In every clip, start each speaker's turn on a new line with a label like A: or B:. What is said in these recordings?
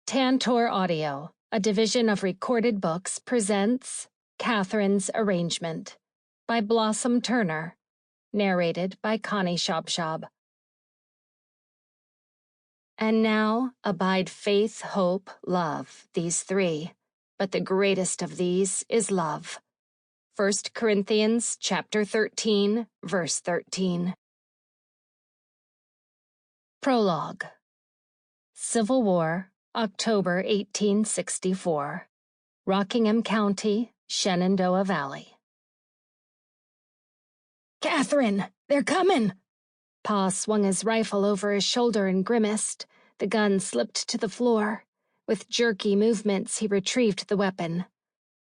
A: Tantor Audio, a division of Recorded Books, presents Katherine's Arrangement by Blossom Turner, narrated by Connie Shabshab. And now abide faith, hope, love, these three, but the greatest of these is love. 1 Corinthians chapter 13, verse 13. Prologue. Civil War, October 1864. Rockingham County, Shenandoah Valley. "Katherine, they're coming!" Pa swung his rifle over his shoulder and grimaced. The gun slipped to the floor. With jerky movements, he retrieved the weapon.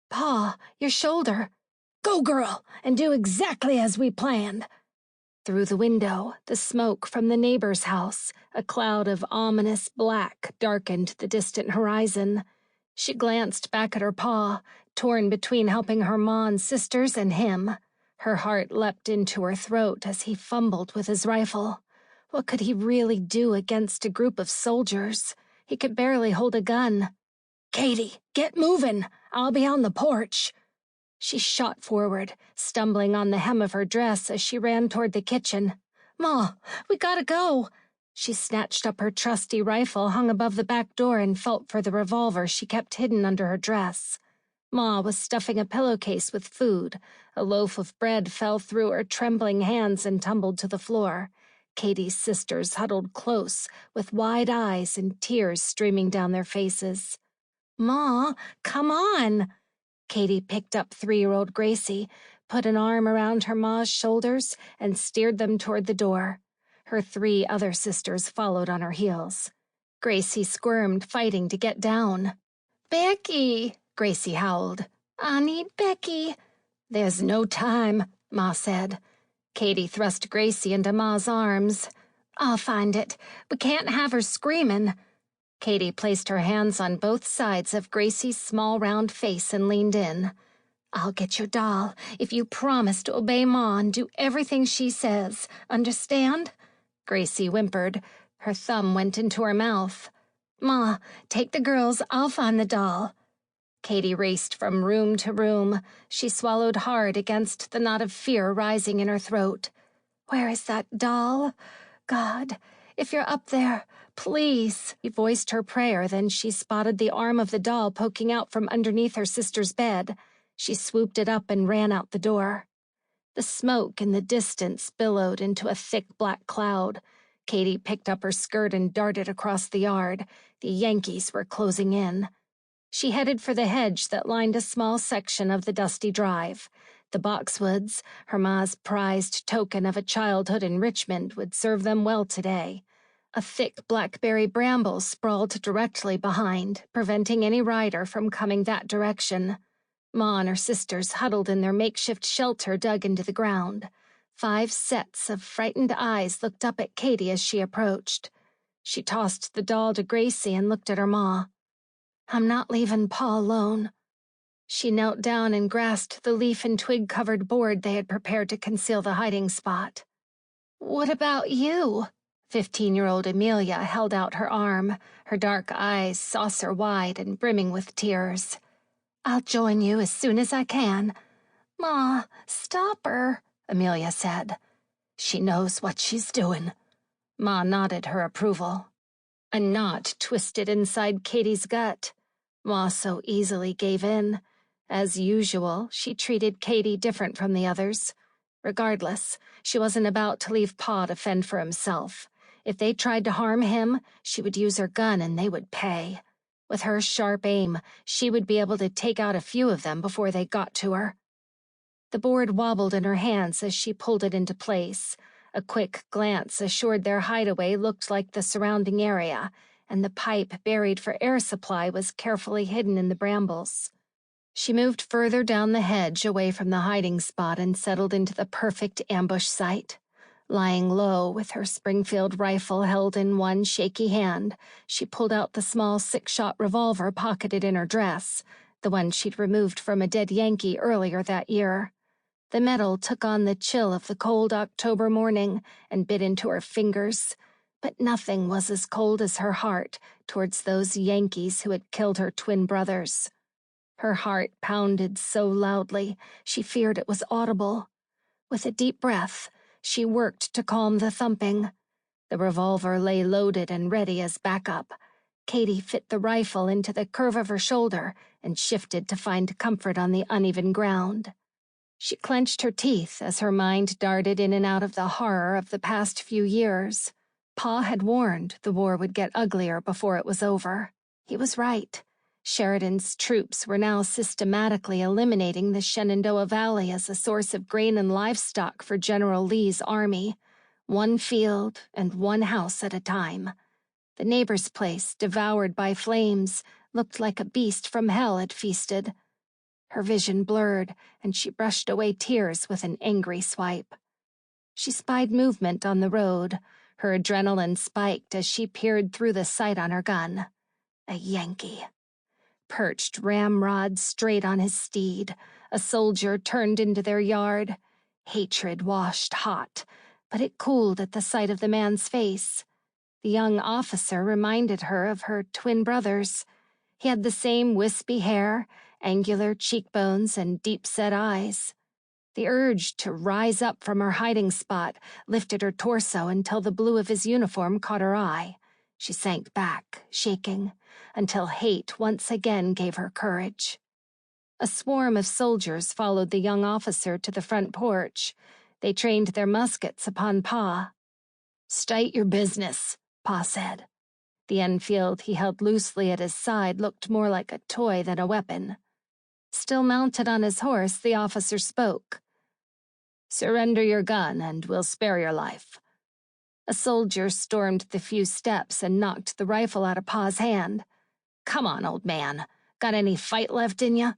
A: "Pa, your shoulder. Go, girl, and do exactly as we planned." Through the window, the smoke from the neighbor's house, a cloud of ominous black, darkened the distant horizon. She glanced back at her pa, torn between helping her ma and sisters and him. Her heart leapt into her throat as he fumbled with his rifle. What could he really do against a group of soldiers? He could barely hold a gun. "Katie, get moving! I'll be on the porch." She shot forward, stumbling on the hem of her dress as she ran toward the kitchen. "Ma, we gotta go." She snatched up her trusty rifle hung above the back door and felt for the revolver she kept hidden under her dress. Ma was stuffing a pillowcase with food. A loaf of bread fell through her trembling hands and tumbled to the floor. Katie's sisters huddled close, with wide eyes and tears streaming down their faces. "Ma, come on!" Katie picked up 3-year-old Gracie, put an arm around her ma's shoulders, and steered them toward the door. Her 3 other sisters followed on her heels. Gracie squirmed, fighting to get down. "Becky!" Gracie howled. "I need Becky." "There's no time," Ma said. Katie thrust Gracie into Ma's arms. "I'll find it. We can't have her screaming." Katie placed her hands on both sides of Gracie's small round face and leaned in. "I'll get your doll if you promise to obey Ma and do everything she says. Understand?" Gracie whimpered. Her thumb went into her mouth. "Ma, take the girls. I'll find the doll." Katie raced from room to room. She swallowed hard against the knot of fear rising in her throat. "Where is that doll? God, if you're up there, please." She voiced her prayer, then she spotted the arm of the doll poking out from underneath her sister's bed. She swooped it up and ran out the door. The smoke in the distance billowed into a thick black cloud. Katie picked up her skirt and darted across the yard. The Yankees were closing in. She headed for the hedge that lined a small section of the dusty drive. The boxwoods, her ma's prized token of a childhood in Richmond, would serve them well today. A thick blackberry bramble sprawled directly behind, preventing any rider from coming that direction. Ma and her sisters huddled in their makeshift shelter dug into the ground. 5 sets of frightened eyes looked up at Katie as she approached. She tossed the doll to Gracie and looked at her ma. "I'm not leaving Pa alone." She knelt down and grasped the leaf and twig-covered board they had prepared to conceal the hiding spot. "What about you?" 15-year-old Amelia held out her arm, her dark eyes saucer-wide and brimming with tears. "I'll join you as soon as I can." "Ma, stop her," Amelia said. "She knows what she's doing." Ma nodded her approval. A knot twisted inside Katie's gut. Ma so easily gave in. As usual, she treated Katie different from the others. Regardless, she wasn't about to leave Pa to fend for himself. If they tried to harm him, she would use her gun and they would pay. With her sharp aim, she would be able to take out a few of them before they got to her. The board wobbled in her hands as she pulled it into place. A quick glance assured their hideaway looked like the surrounding area, and the pipe buried for air supply was carefully hidden in the brambles. She moved further down the hedge away from the hiding spot and settled into the perfect ambush site. Lying low with her Springfield rifle held in one shaky hand, she pulled out the small 6-shot revolver pocketed in her dress, the one she'd removed from a dead Yankee earlier that year. The metal took on the chill of the cold October morning and bit into her fingers. But nothing was as cold as her heart towards those Yankees who had killed her twin brothers. Her heart pounded so loudly she feared it was audible. With a deep breath, she worked to calm the thumping. The revolver lay loaded and ready as backup. Katie fit the rifle into the curve of her shoulder and shifted to find comfort on the uneven ground. She clenched her teeth as her mind darted in and out of the horror of the past few years. Pa had warned the war would get uglier before it was over. He was right. Sheridan's troops were now systematically eliminating the Shenandoah Valley as a source of grain and livestock for General Lee's army, one field and one house at a time. The neighbor's place, devoured by flames, looked like a beast from hell had feasted. Her vision blurred, and she brushed away tears with an angry swipe. She spied movement on the road. Her adrenaline spiked as she peered through the sight on her gun. A Yankee. Perched ramrod straight on his steed, a soldier turned into their yard. Hatred washed hot, but it cooled at the sight of the man's face. The young officer reminded her of her twin brothers. He had the same wispy hair, angular cheekbones, and deep-set eyes. The urge to rise up from her hiding spot lifted her torso until the blue of his uniform caught her eye. She sank back, shaking, until hate once again gave her courage. A swarm of soldiers followed the young officer to the front porch. They trained their muskets upon Pa. "State your business," Pa said. The Enfield he held loosely at his side looked more like a toy than a weapon. Still mounted on his horse, the officer spoke. "Surrender your gun, and we'll spare your life." A soldier stormed the few steps and knocked the rifle out of Pa's hand. "Come on, old man. Got any fight left in you?"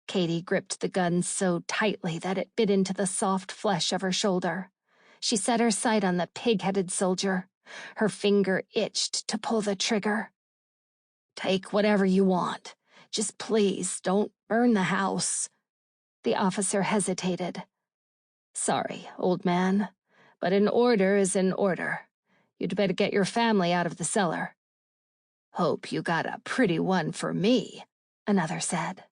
A: Katie gripped the gun so tightly that it bit into the soft flesh of her shoulder. She set her sight on the pig-headed soldier. Her finger itched to pull the trigger. "Take whatever you want. Just please don't burn the house." The officer hesitated. "Sorry, old man, but an order is an order. You'd better get your family out of the cellar." "Hope you got a pretty one for me," another said.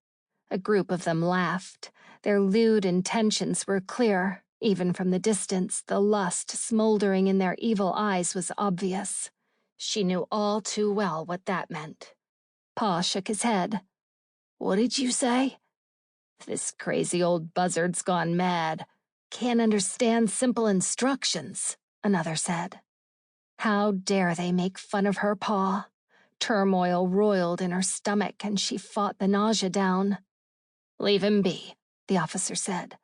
A: A group of them laughed. Their lewd intentions were clear. Even from the distance, the lust smoldering in their evil eyes was obvious. She knew all too well what that meant. Pa shook his head. "What did you say?" "This crazy old buzzard's gone mad. Can't understand simple instructions," another said. How dare they make fun of her Pa? Turmoil roiled in her stomach, and she fought the nausea down. "Leave him be," the officer said.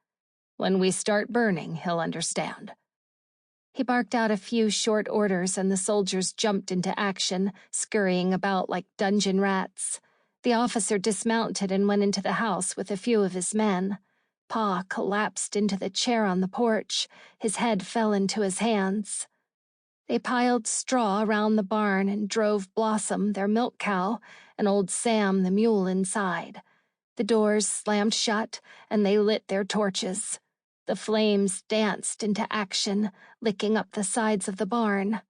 A: "When we start burning, he'll understand." He barked out a few short orders, and the soldiers jumped into action, scurrying about like dungeon rats. The officer dismounted and went into the house with a few of his men. Pa collapsed into the chair on the porch. His head fell into his hands. They piled straw around the barn and drove Blossom, their milk cow, and old Sam, the mule, inside. The doors slammed shut, and they lit their torches. The flames danced into action, licking up the sides of the barn.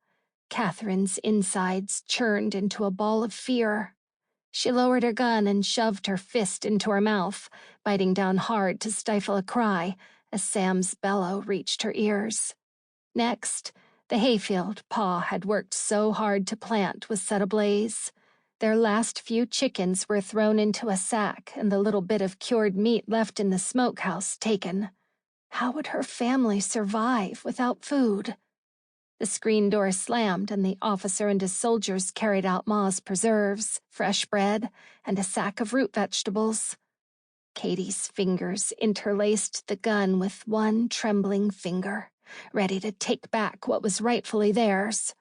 A: Catherine's insides churned into a ball of fear. She lowered her gun and shoved her fist into her mouth, biting down hard to stifle a cry as Sam's bellow reached her ears. Next, the hayfield Pa had worked so hard to plant was set ablaze. Their last few chickens were thrown into a sack and the little bit of cured meat left in the smokehouse taken. How would her family survive without food? The screen door slammed, and the officer and his soldiers carried out Ma's preserves, fresh bread, and a sack of root vegetables. Katie's fingers interlaced the gun with one trembling finger, ready to take back what was rightfully theirs.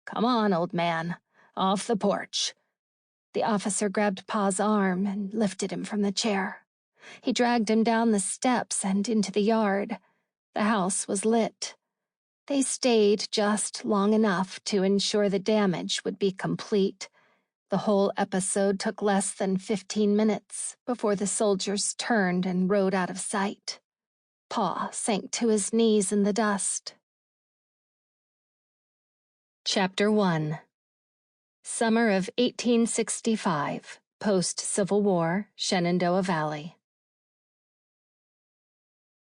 A: "Come on, old man. Off the porch." The officer grabbed Pa's arm and lifted him from the chair. He dragged him down the steps and into the yard. The house was lit. They stayed just long enough to ensure the damage would be complete. The whole episode took less than 15 minutes before the soldiers turned and rode out of sight. Pa sank to his knees in the dust. Chapter 1. Summer of 1865, post-Civil War, Shenandoah Valley.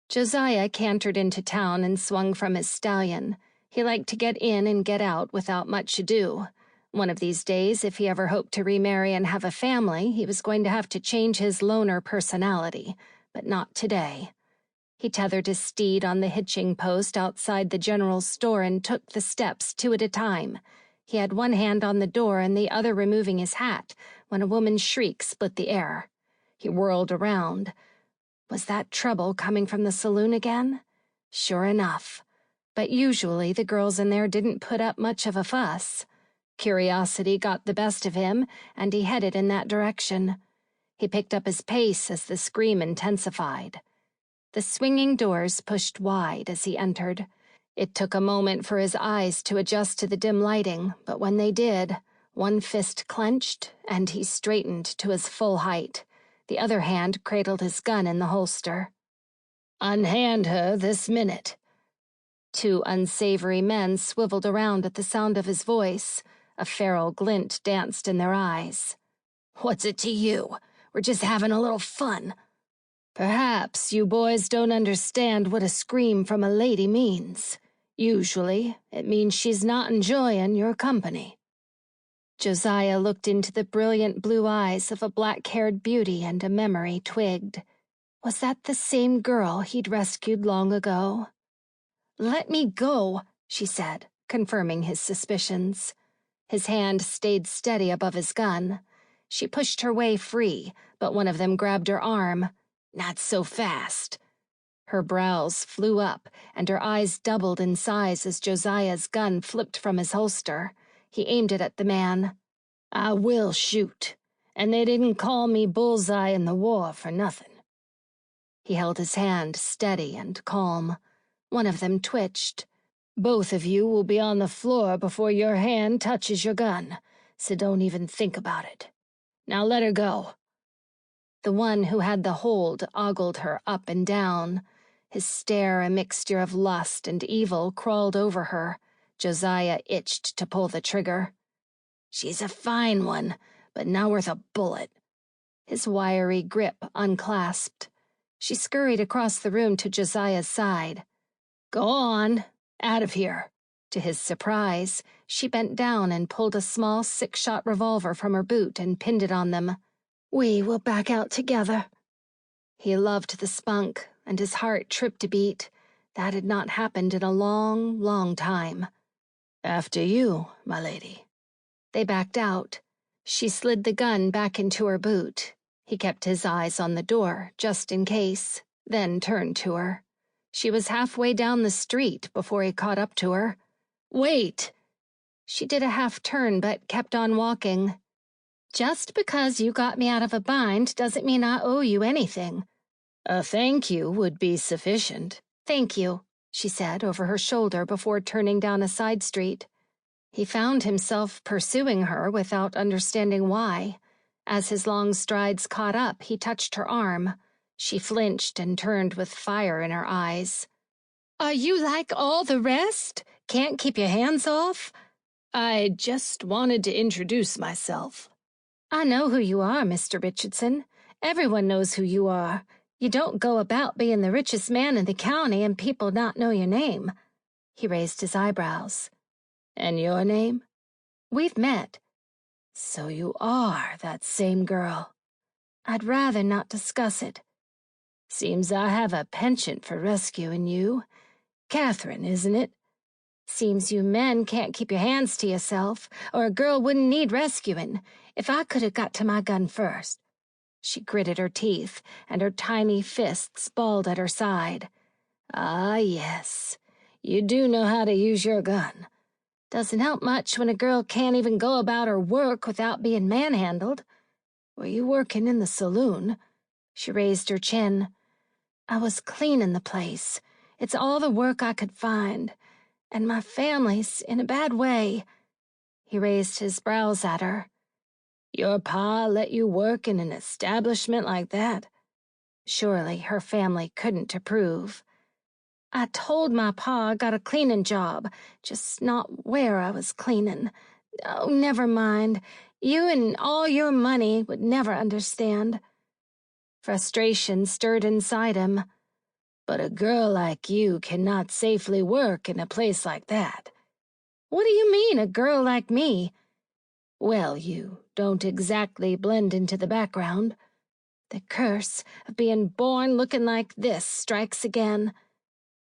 A: Josiah cantered into town and swung from his stallion. He liked to get in and get out without much ado. One of these days, if he ever hoped to remarry and have a family, he was going to have to change his loner personality, but not today. He tethered his steed on the hitching post outside the general store and took the steps 2 at a time. He had one hand on the door and the other removing his hat when a woman's shriek split the air. He whirled around. Was that trouble coming from the saloon again? Sure enough. But usually the girls in there didn't put up much of a fuss. Curiosity got the best of him, and he headed in that direction. He picked up his pace as the scream intensified. The swinging doors pushed wide as he entered. It took a moment for his eyes to adjust to the dim lighting, but when they did, one fist clenched and he straightened to his full height. The other hand cradled his gun in the holster. "Unhand her this minute." 2 unsavory men swiveled around at the sound of his voice. A feral glint danced in their eyes. "What's it to you? We're just having a little fun." "Perhaps you boys don't understand what a scream from a lady means. Usually, it means she's not enjoying your company." Josiah looked into the brilliant blue eyes of a black-haired beauty, and a memory twigged. Was that the same girl he'd rescued long ago? "Let me go," she said, confirming his suspicions. His hand stayed steady above his gun. She pushed her way free, but one of them grabbed her arm. "Not so fast." Her brows flew up, and her eyes doubled in size as Josiah's gun flipped from his holster. He aimed it at the man. "I will shoot, and they didn't call me Bullseye in the war for nothing." He held his hand steady and calm. One of them twitched. "Both of you will be on the floor before your hand touches your gun, so don't even think about it. Now let her go." The one who had the hold ogled her up and down. His stare, a mixture of lust and evil, crawled over her. Josiah itched to pull the trigger. "She's a fine one, but not worth a bullet." His wiry grip unclasped. She scurried across the room to Josiah's side. "Go on, out of here." To his surprise, she bent down and pulled a small 6-shot revolver from her boot and pinned it on them. "We will back out together." He loved the spunk, and his heart tripped a beat. That had not happened in a long, long time. "After you, my lady." They backed out. She slid the gun back into her boot. He kept his eyes on the door, just in case, then turned to her. She was halfway down the street before he caught up to her. "Wait!" She did a half-turn but kept on walking. "Just because you got me out of a bind doesn't mean I owe you anything." "A thank you would be sufficient." "Thank you," she said over her shoulder before turning down a side street. He found himself pursuing her without understanding why. As his long strides caught up, he touched her arm. She flinched and turned with fire in her eyes. "Are you like all the rest? Can't keep your hands off?" "I just wanted to introduce myself." "I know who you are, Mr. Richardson. Everyone knows who you are. You don't go about being the richest man in the county and people not know your name." He raised his eyebrows. "And your name?" "We've met." "So you are that same girl." "I'd rather not discuss it." "Seems I have a penchant for rescuing you. Katherine, isn't it?" "Seems you men can't keep your hands to yourself, or a girl wouldn't need rescuing. If I could have got to my gun first." She gritted her teeth, and her tiny fists balled at her side. "Ah, yes. You do know how to use your gun." "Doesn't help much when a girl can't even go about her work without being manhandled." "Were you working in the saloon?" She raised her chin. "I was cleaning the place. It's all the work I could find. And my family's in a bad way." He raised his brows at her. "Your pa let you work in an establishment like that?" Surely her family couldn't approve. I told my pa I got a cleaning job, just not where I was cleaning. Oh, never mind. You and all your money would never understand. Frustration stirred inside him. But a girl like you cannot safely work in a place like that. What do you mean, a girl like me? Well, you don't exactly blend into the background. The curse of being born looking like this strikes again.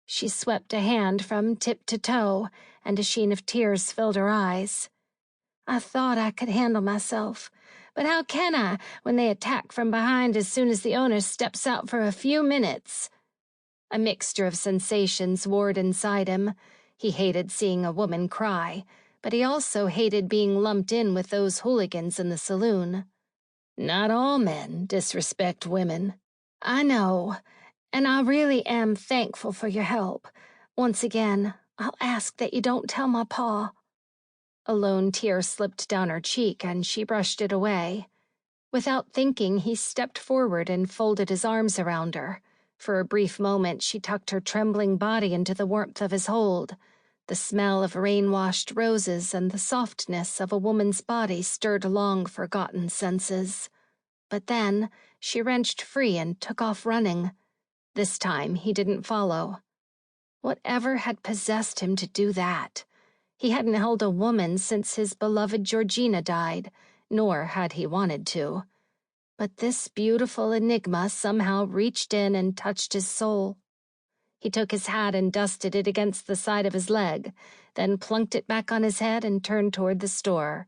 A: She swept a hand from tip to toe, and a sheen of tears filled her eyes. I thought I could handle myself, but how can I when they attack from behind as soon as the owner steps out for a few minutes? A mixture of sensations warred inside him. He hated seeing a woman cry, but he also hated being lumped in with those hooligans in the saloon. Not all men disrespect women. I know, and I really am thankful for your help. Once again, I'll ask that you don't tell my pa. A lone tear slipped down her cheek, and she brushed it away. Without thinking, he stepped forward and folded his arms around her. For a brief moment, she tucked her trembling body into the warmth of his hold. The smell of rain-washed roses and the softness of a woman's body stirred long-forgotten senses. But then, she wrenched free and took off running. This time, he didn't follow. Whatever had possessed him to do that? He hadn't held a woman since his beloved Georgina died, nor had he wanted to. But this beautiful enigma somehow reached in and touched his soul. He took his hat and dusted it against the side of his leg, then plunked it back on his head and turned toward the store.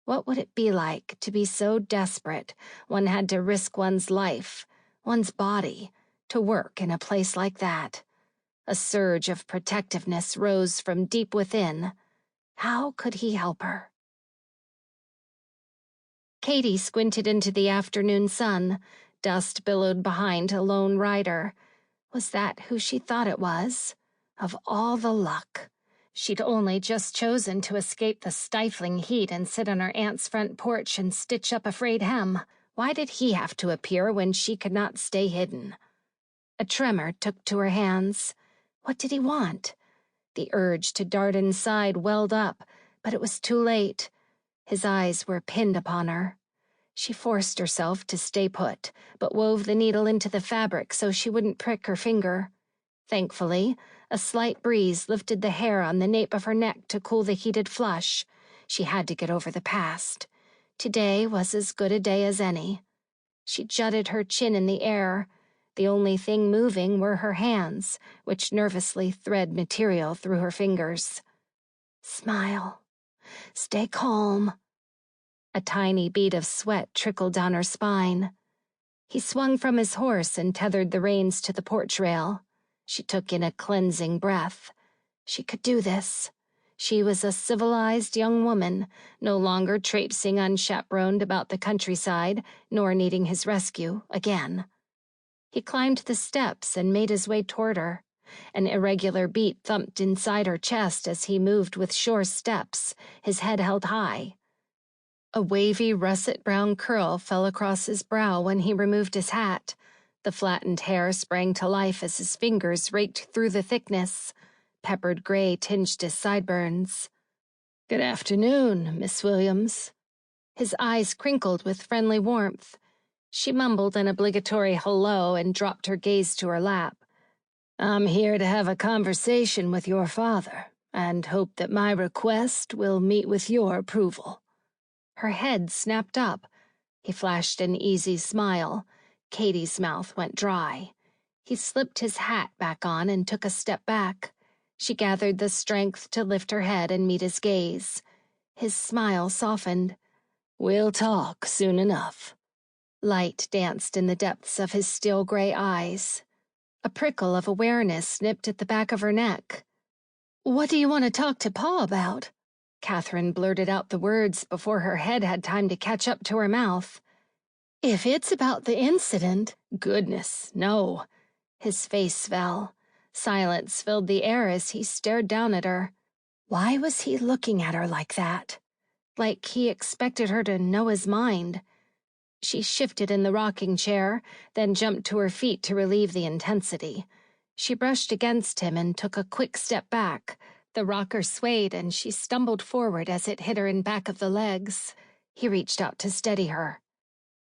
A: What would it be like to be so desperate one had to risk one's life, one's body, to work in a place like that? A surge of protectiveness rose from deep within. How could he help her? Katie squinted into the afternoon sun. Dust billowed behind a lone rider. Was that who she thought it was? Of all the luck. She'd only just chosen to escape the stifling heat and sit on her aunt's front porch and stitch up a frayed hem. Why did he have to appear when she could not stay hidden? A tremor took to her hands. What did he want? The urge to dart inside welled up, but it was too late. His eyes were pinned upon her. She forced herself to stay put, but wove the needle into the fabric so she wouldn't prick her finger. Thankfully, a slight breeze lifted the hair on the nape of her neck to cool the heated flush. She had to get over the past. Today was as good a day as any. She jutted her chin in the air. The only thing moving were her hands, which nervously thread material through her fingers. Smile. Stay calm. A tiny bead of sweat trickled down her spine. He swung from his horse and tethered the reins to the porch rail. She took in a cleansing breath. She could do this. She was a civilized young woman, no longer traipsing unchaperoned about the countryside, nor needing his rescue again. He climbed the steps and made his way toward her. An irregular beat thumped inside her chest as he moved with sure steps, his head held high. A wavy russet-brown curl fell across his brow when he removed his hat. The flattened hair sprang to life as his fingers raked through the thickness. Peppered gray tinged his sideburns. "Good afternoon, Miss Williams." His eyes crinkled with friendly warmth. She mumbled an obligatory hello and dropped her gaze to her lap. "I'm here to have a conversation with your father, and hope that my request will meet with your approval." Her head snapped up. He flashed an easy smile. Katie's mouth went dry. He slipped his hat back on and took a step back. She gathered the strength to lift her head and meet his gaze. His smile softened. "We'll talk soon enough." Light danced in the depths of his steel gray eyes. A prickle of awareness nipped at the back of her neck. "What do you want to talk to Pa about?" Katherine blurted out the words before her head had time to catch up to her mouth. "If it's about the incident—" "Goodness, no." His face fell. Silence filled the air as he stared down at her. Why was he looking at her like that? Like he expected her to know his mind. She shifted in the rocking chair, then jumped to her feet to relieve the intensity. She brushed against him and took a quick step back. The rocker swayed and she stumbled forward as it hit her in back of the legs. He reached out to steady her.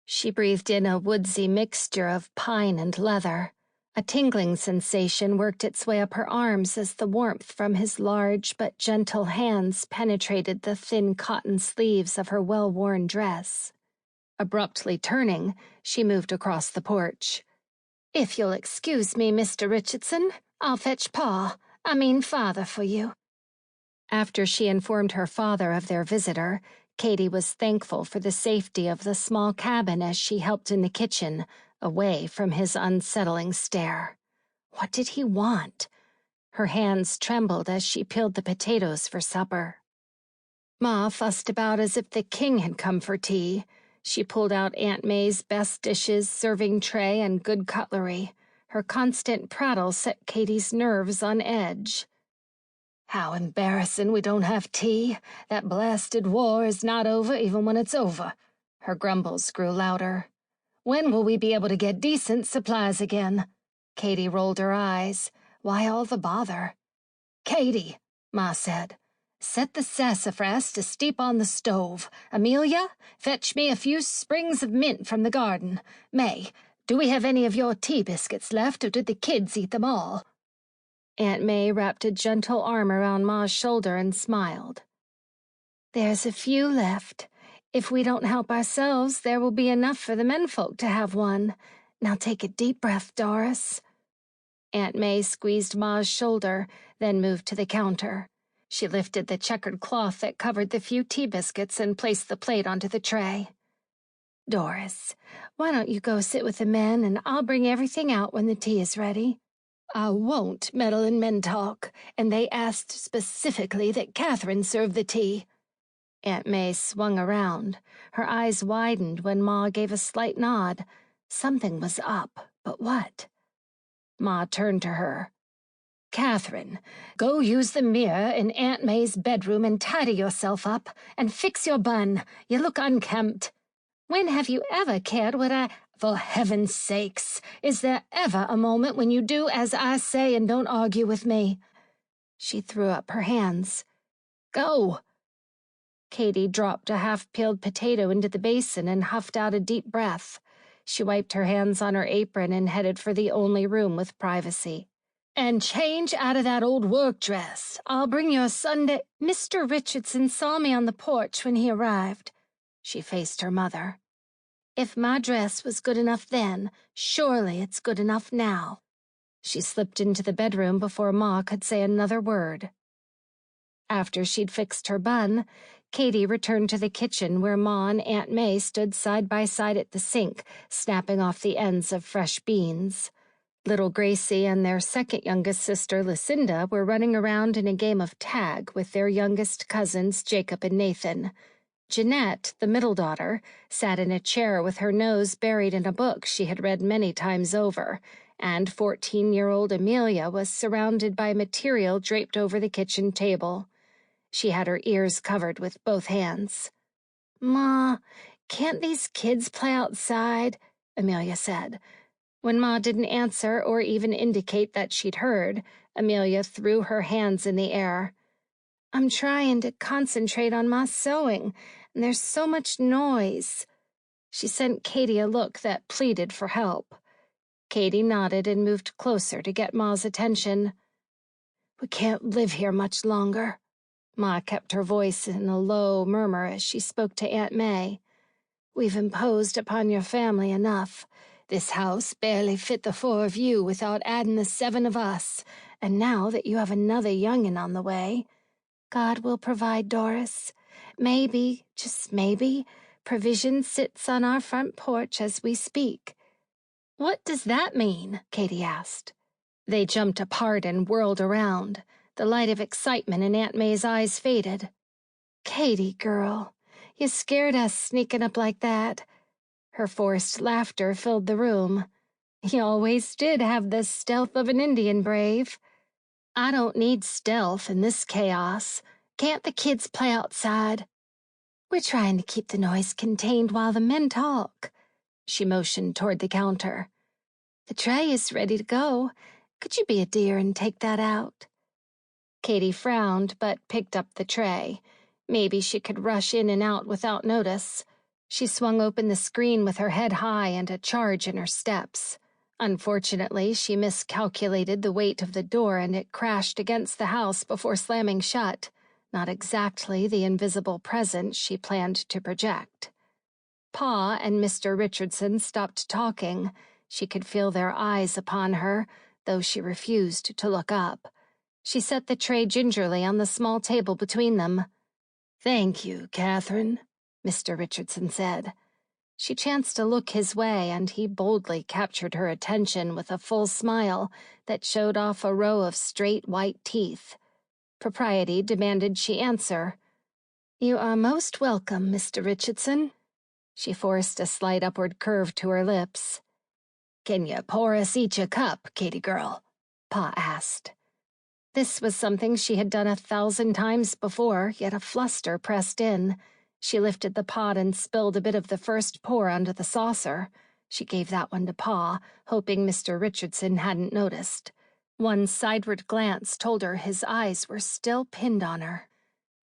A: She breathed in a woodsy mixture of pine and leather. A tingling sensation worked its way up her arms as the warmth from his large but gentle hands penetrated the thin cotton sleeves of her well-worn dress. Abruptly turning, she moved across the porch. "If you'll excuse me, Mr. Richardson, I'll fetch Father for you." After she informed her father of their visitor, Katie was thankful for the safety of the small cabin as she helped in the kitchen, away from his unsettling stare. What did he want? Her hands trembled as she peeled the potatoes for supper. Ma fussed about as if the king had come for tea. She pulled out Aunt May's best dishes, serving tray, and good cutlery. Her constant prattle set Katie's nerves on edge. "How embarrassing we don't have tea. That blasted war is not over even when it's over." Her grumbles grew louder. "When will we be able to get decent supplies again?" Katie rolled her eyes. Why all the bother? "Katie," Ma said, "set the sassafras to steep on the stove. Amelia, fetch me a few sprigs of mint from the garden. May, do we have any of your tea biscuits left, or did the kids eat them all?" Aunt May wrapped a gentle arm around Ma's shoulder and smiled. "There's a few left. If we don't help ourselves, there will be enough for the menfolk to have one. Now take a deep breath, Doris." Aunt May squeezed Ma's shoulder, then moved to the counter. She lifted the checkered cloth that covered the few tea biscuits and placed the plate onto the tray. "Doris, why don't you go sit with the men and I'll bring everything out when the tea is ready?" "I won't meddle in men talk, and they asked specifically that Katherine serve the tea." Aunt May swung around. Her eyes widened when Ma gave a slight nod. Something was up, but what? Ma turned to her. "Katherine, go use the mirror in Aunt May's bedroom and tidy yourself up, and fix your bun. You look unkempt. When have you ever cared what I— For heaven's sakes, is there ever a moment when you do as I say and don't argue with me?" She threw up her hands. "Go!" Katie dropped a half-peeled potato into the basin and huffed out a deep breath. She wiped her hands on her apron and headed for the only room with privacy. "And change out of that old work dress. I'll bring your Sunday—" "Mr. Richardson saw me on the porch when he arrived." She faced her mother. "If my dress was good enough then, surely it's good enough now." She slipped into the bedroom before Ma could say another word. After she'd fixed her bun, Katie returned to the kitchen where Ma and Aunt May stood side by side at the sink, snapping off the ends of fresh beans. Little Gracie and their second youngest sister, Lucinda, were running around in a game of tag with their youngest cousins, Jacob and Nathan. Jeanette, the middle daughter, sat in a chair with her nose buried in a book she had read many times over, and 14-year-old Amelia was surrounded by material draped over the kitchen table. She had her ears covered with both hands. "Ma, can't these kids play outside?" Amelia said. When Ma didn't answer or even indicate that she'd heard, Amelia threw her hands in the air. "I'm trying to concentrate on my sewing, and there's so much noise." She sent Katie a look that pleaded for help. Katie nodded and moved closer to get Ma's attention. "We can't live here much longer." Ma kept her voice in a low murmur as she spoke to Aunt May. "We've imposed upon your family enough. This house barely fit the 4 of you without adding the 7 of us, and now that you have another young'un on the way, God will provide, Doris. Maybe, just maybe, provision sits on our front porch as we speak." "What does that mean?" Katie asked. They jumped apart and whirled around. The light of excitement in Aunt May's eyes faded. "Katie, girl, you scared us sneaking up like that." Her forced laughter filled the room. "You always did have the stealth of an Indian brave." "I don't need stealth in this chaos. Can't the kids play outside?" "We're trying to keep the noise contained while the men talk." She motioned toward the counter. "The tray is ready to go. Could you be a dear and take that out?" Katie frowned, but picked up the tray. Maybe she could rush in and out without notice. She swung open the screen with her head high and a charge in her steps. Unfortunately, she miscalculated the weight of the door and it crashed against the house before slamming shut. Not exactly the invisible presence she planned to project. Pa and Mr. Richardson stopped talking. She could feel their eyes upon her, though she refused to look up. She set the tray gingerly on the small table between them. "Thank you, Katherine," Mr. Richardson said. She chanced to look his way, and he boldly captured her attention with a full smile that showed off a row of straight white teeth. Propriety demanded she answer. "You are most welcome, Mr. Richardson." She forced a slight upward curve to her lips. "Can you pour us each a cup, Katie girl?" Pa asked. This was something she had done 1,000 times before, yet a fluster pressed in. She lifted the pot and spilled a bit of the first pour onto the saucer. She gave that one to Pa, hoping Mr. Richardson hadn't noticed. One sideward glance told her his eyes were still pinned on her.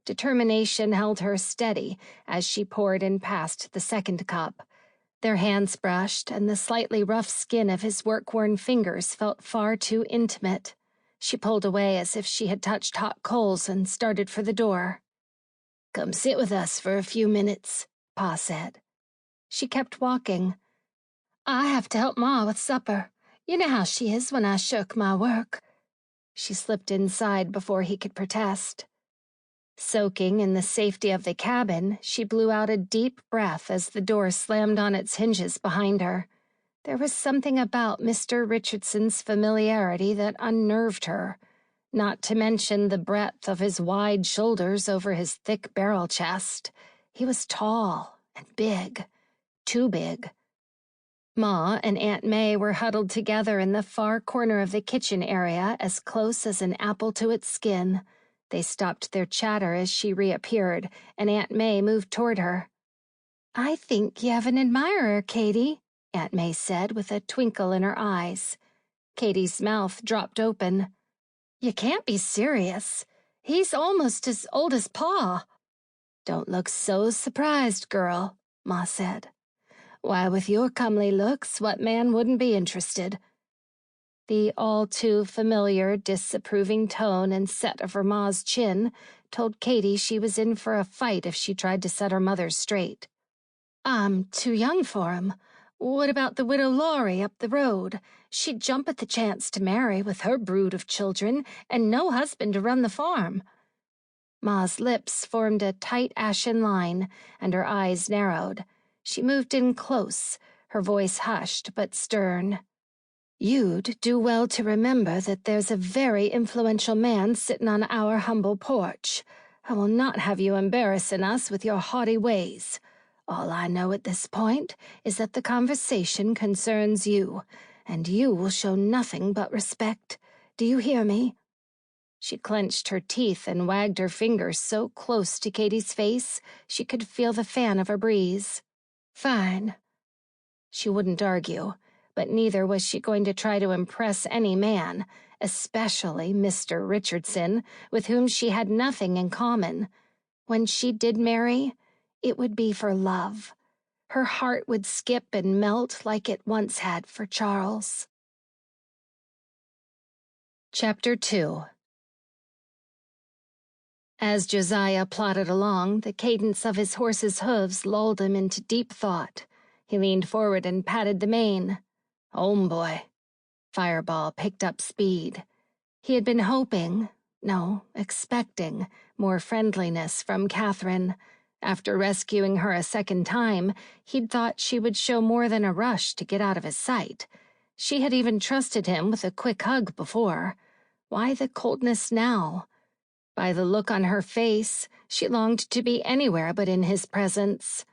A: Determination held her steady as she poured and passed the second cup. Their hands brushed, and the slightly rough skin of his work-worn fingers felt far too intimate. She pulled away as if she had touched hot coals and started for the door. "Come sit with us for a few minutes," Pa said. She kept walking. "I have to help Ma with supper. You know how she is when I shirk my work." She slipped inside before he could protest. Soaking in the safety of the cabin, she blew out a deep breath as the door slammed on its hinges behind her. There was something about Mr. Richardson's familiarity that unnerved her, not to mention the breadth of his wide shoulders over his thick barrel chest. He was tall and big, too big. Ma and Aunt May were huddled together in the far corner of the kitchen area, as close as an apple to its skin. They stopped their chatter as she reappeared, and Aunt May moved toward her. "I think you have an admirer, Katie," Aunt May said with a twinkle in her eyes. Katie's mouth dropped open. "You can't be serious. He's almost as old as Pa." "Don't look so surprised, girl," Ma said. "Why, with your comely looks, what man wouldn't be interested?" The all-too-familiar, disapproving tone and set of her ma's chin told Katie she was in for a fight if she tried to set her mother straight. "I'm too young for him. What about the widow Laurie up the road? She'd jump at the chance to marry with her brood of children and no husband to run the farm." Ma's lips formed a tight ashen line, and her eyes narrowed. She moved in close, her voice hushed but stern. "You'd do well to remember that there's a very influential man sitting on our humble porch. I will not have you embarrassing us with your haughty ways. All I know at this point is that the conversation concerns you, and you will show nothing but respect. Do you hear me?" She clenched her teeth and wagged her fingers so close to Katie's face she could feel the fan of a breeze. "Fine." She wouldn't argue, but neither was she going to try to impress any man, especially Mr. Richardson, with whom she had nothing in common. When she did marry, it would be for love. Her heart would skip and melt like it once had for Charles. Chapter 2. As Josiah plodded along, the cadence of his horse's hooves lulled him into deep thought. He leaned forward and patted the mane. "Home, boy." Fireball picked up speed. He had been hoping, no, expecting, more friendliness from Katherine. After rescuing her a second time, he'd thought she would show more than a rush to get out of his sight. She had even trusted him with a quick hug before. Why the coldness now? By the look on her face, she longed to be anywhere but in his presence.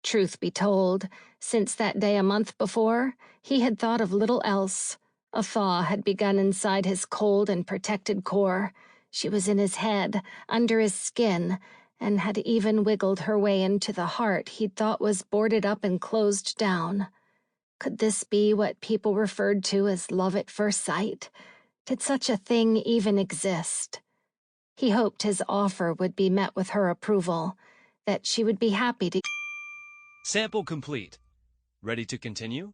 A: Truth be told, since that day a month before, he had thought of little else. A thaw had begun inside his cold and protected core. She was in his head, under his skin, and had even wiggled her way into the heart he'd thought was boarded up and closed down. Could this be what people referred to as love at first sight? Did such a thing even exist? He hoped his offer would be met with her approval, that she would be happy to...
B: Sample complete. Ready to continue?